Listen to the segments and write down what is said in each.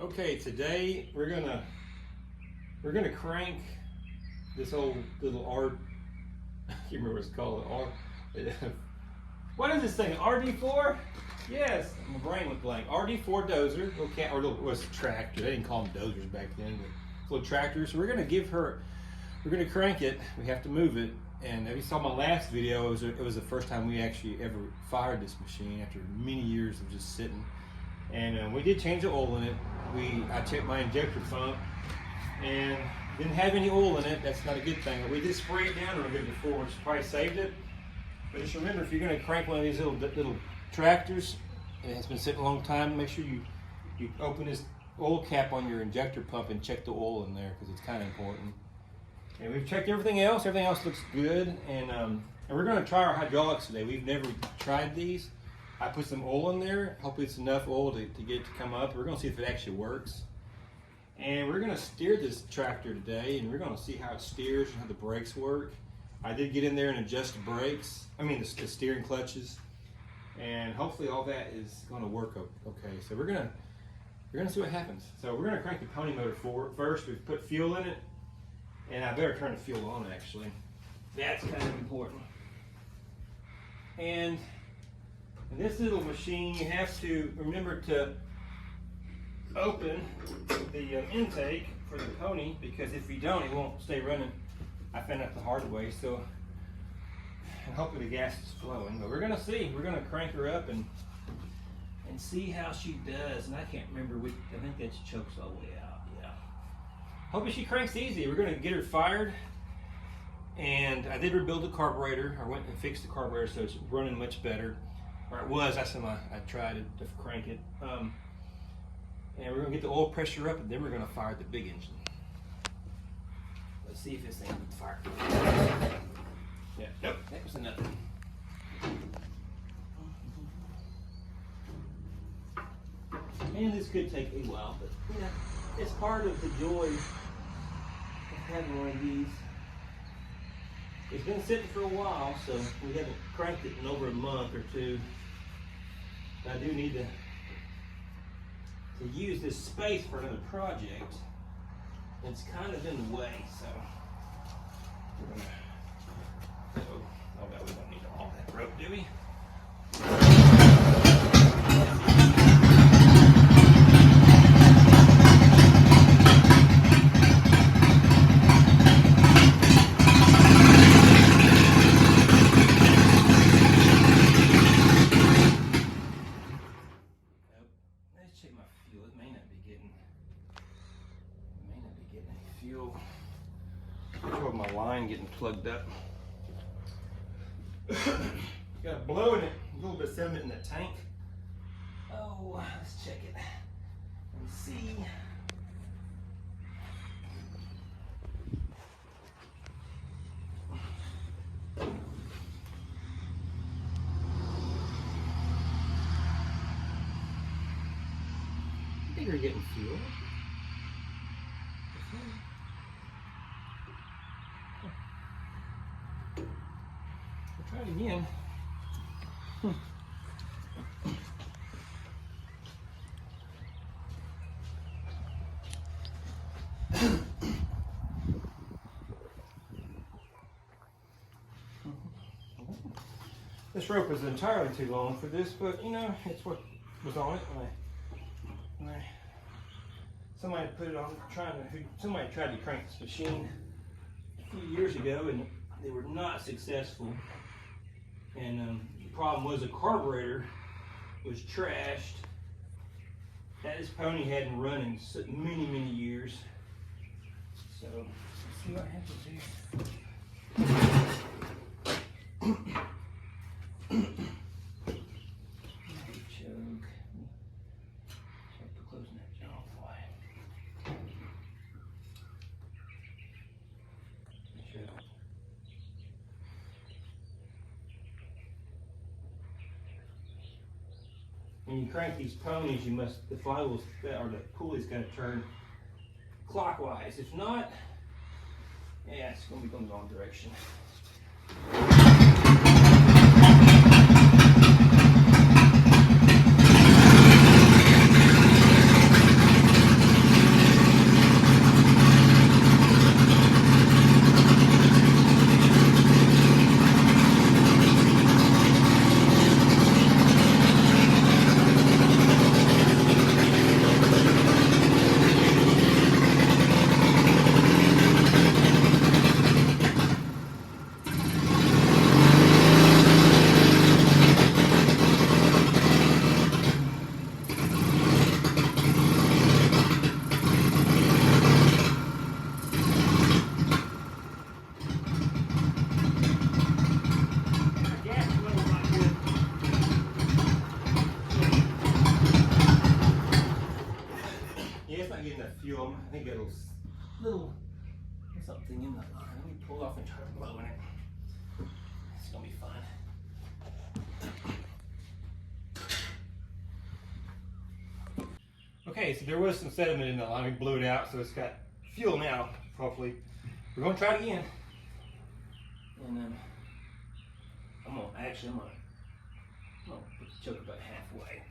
Okay, today we're gonna crank this old little R. I can't remember what it's called. What is this thing? RD4? Yes, my brain went blank. RD4 dozer. Okay, or it was a tractor. They didn't call them dozers back then, but little tractors. So we're gonna crank it. We have to move it. And if you saw my last video, it was the first time we actually ever fired this machine after many years of just sitting. And we did change the oil in it. I checked my injector pump and didn't have any oil in it. That's not a good thing. But we did spray it down a little bit before, which probably saved it. But just remember, if you're going to crank one of these little tractors and it's been sitting a long time, make sure you open this oil cap on your injector pump and check the oil in there, because it's kind of important. And we've checked everything else. Everything else looks good. And we're going to try our hydraulics today. We've never tried these. I put some oil in there. Hopefully it's enough oil to get it to come up. We're going to see if it actually works. And we're going to steer this tractor today, and we're going to see how it steers and how the brakes work. I did get in there and adjust the brakes. I mean the steering clutches. And hopefully all that is going to work okay. So we're going to see what happens. So we're going to crank the pony motor forward. First, we've put fuel in it. And I better turn the fuel on, actually. That's kind of important. And in this little machine, you have to remember to open the intake for the pony, because if you don't, it won't stay running. I found out the hard way, so and hopefully the gas is flowing. But we're gonna see. We're gonna crank her up and see how she does. And I can't remember which. I think that's chokes all the way out. Yeah. Hoping she cranks easy. We're gonna get her fired. And I did rebuild the carburetor. I went and fixed the carburetor so it's running much better. Or it was. That's when I tried to crank it. And we're gonna get the oil pressure up, and then we're gonna fire the big engine. Let's see if this thing can fire. Yeah. Nope. That was enough. And this could take a while, but yeah, it's part of the joy of having one of these. It's been sitting for a while, so we haven't cranked it in over a month or two. But I do need to use this space for another project. It's kind of in the way, so we're gonna. Oh, no, we don't need all that rope, do we? My line getting plugged up. Got a blow in it, a little bit of sediment in the tank. Oh, let's check it and see. I think we're getting fuel. Try it again. This rope is entirely too long for this, but you know, it's what was on it when somebody put it on somebody tried to crank this machine a few years ago, and they were not successful. And the problem was the carburetor was trashed. That this pony hadn't run in many years. So let's see what happens here. Choke. Start closing that jaw wide. When you crank these ponies, the flywheels or the pulley's got to turn clockwise. If not, yeah, it's going to be going the wrong direction. Yeah, it's not getting enough fuel. I think it'll little something in the line. Let me pull it off and try to blow in it. It's gonna be fun. Okay, so there was some sediment in the line. We blew it out, so it's got fuel now, hopefully. We're gonna try it again. And I'm gonna put the choker about halfway.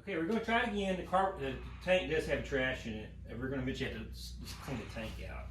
Okay, we're going to try it again. The tank does have trash in it, and we're going to eventually have to just clean the tank out.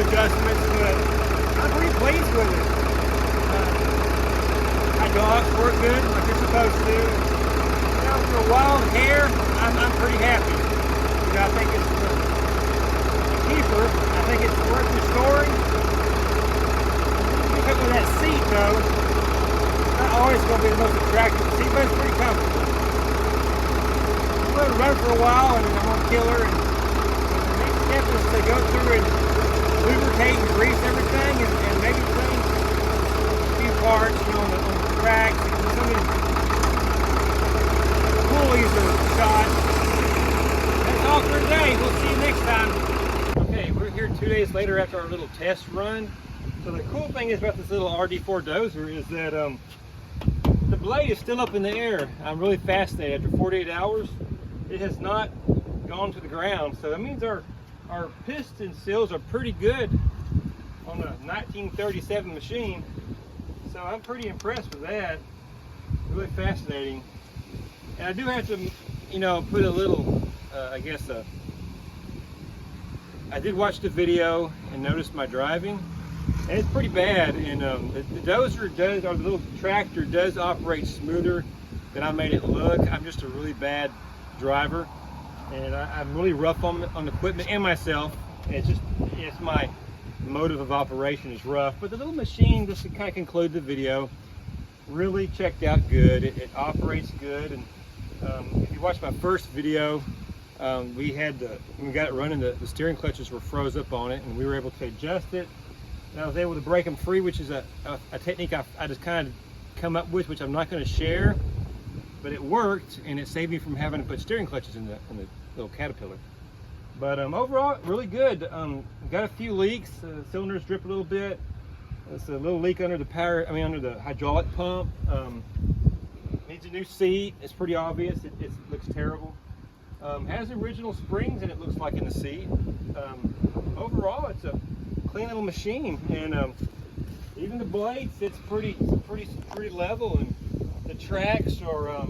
adjustments, but I'm pretty pleased with it. Hydraulics work good like they're supposed to. You know, for a wild hair, I'm pretty happy. You know, I think it's a keeper. I think it's worth restoring. Pick up with that seat though. It's not always going to be the most attractive seat, but it's pretty comfortable. I'm going to run for a while and then I'm going to kill her. And the next step is to go through and lubricate and grease everything and maybe clean a few parts, you know, on the tracks. Some of these pulleys are shot. That's all for today. We'll see you next time. Okay, we're here 2 days later after our little test run. So the cool thing is about this little RD4 dozer is that the blade is still up in the air. I'm really fascinated. After 48 hours, it has not gone to the ground. So that means our piston seals are pretty good on a 1937 machine. So I'm pretty impressed with that. Really fascinating. And I do have to, you know, put a little, I guess, I did watch the video and notice my driving. And it's pretty bad, and the dozer does, or the little tractor does operate smoother than I made it look. I'm just a really bad driver, and I'm really rough on the equipment and myself. It's my motive of operation is rough, but the little machine, just to kind of conclude the video, really checked out good. It operates good, and if you watched my first video, when we got it running, the steering clutches were froze up on it, and we were able to adjust it. And I was able to break them free, which is a technique I just kind of come up with, which I'm not going to share, but it worked, and it saved me from having to put steering clutches in the little Caterpillar. But overall, really good. Got a few leaks. Cylinders drip a little bit. There's a little leak under under the hydraulic pump. Needs a new seat. It's pretty obvious. It looks terrible. Has original springs, and it looks like in the seat. Overall, it's a clean little machine, and even the blade sits pretty level, and the tracks are